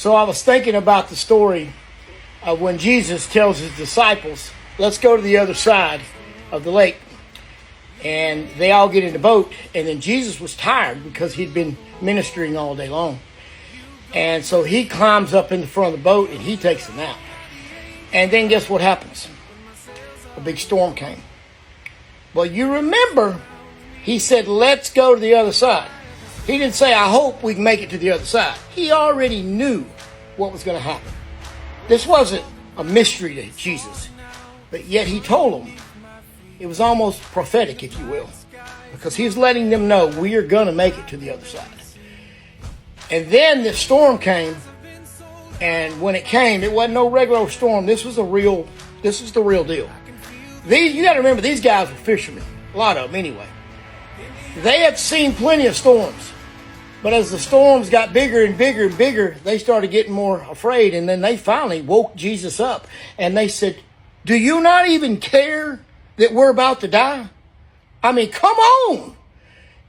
So I was thinking about the story of when Jesus tells his disciples, let's go to the other side of the lake. And they all get in the boat. And then Jesus was tired because he'd been ministering all day long. And so he climbs up in the front of the boat and he takes a nap. And then guess what happens? A big storm came. Well, you remember, he said, let's go to the other side. He didn't say, I hope we can make it to the other side. He already knew what was going to happen. This wasn't a mystery to Jesus, but yet he told them. It was almost prophetic, if you will, because he's letting them know we are going to make it to the other side. And then the storm came, and when it came, it wasn't no regular storm. This was the real deal. You got to remember, these guys were fishermen, a lot of them anyway. They had seen plenty of storms. But as the storms got bigger and bigger and bigger, they started getting more afraid. And then they finally woke Jesus up. And they said, do you not even care that we're about to die? I mean, come on.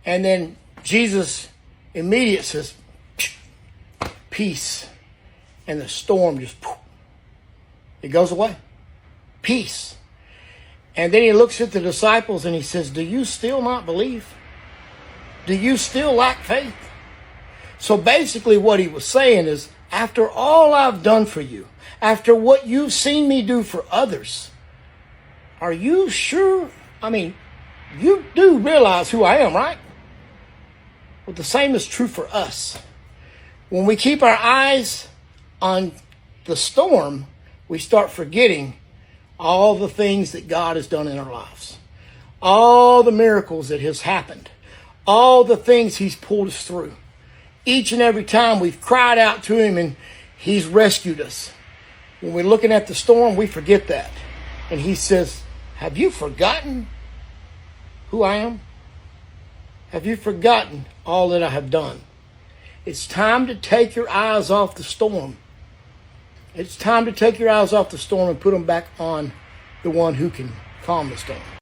And then Jesus immediately says, peace. And the storm just, it goes away. Peace. And then he looks at the disciples and he says, do you still not believe? Do you still lack faith? So basically what he was saying is, after all I've done for you, after what you've seen me do for others, are you sure? I mean, you do realize who I am, right? Well, the same is true for us. When we keep our eyes on the storm, we start forgetting all the things that God has done in our lives, all the miracles that has happened, all the things he's pulled us through. Each and every time we've cried out to him and he's rescued us. When we're looking at the storm, we forget that. And he says, have you forgotten who I am? Have you forgotten all that I have done? It's time to take your eyes off the storm. It's time to take your eyes off the storm and put them back on the one who can calm the storm.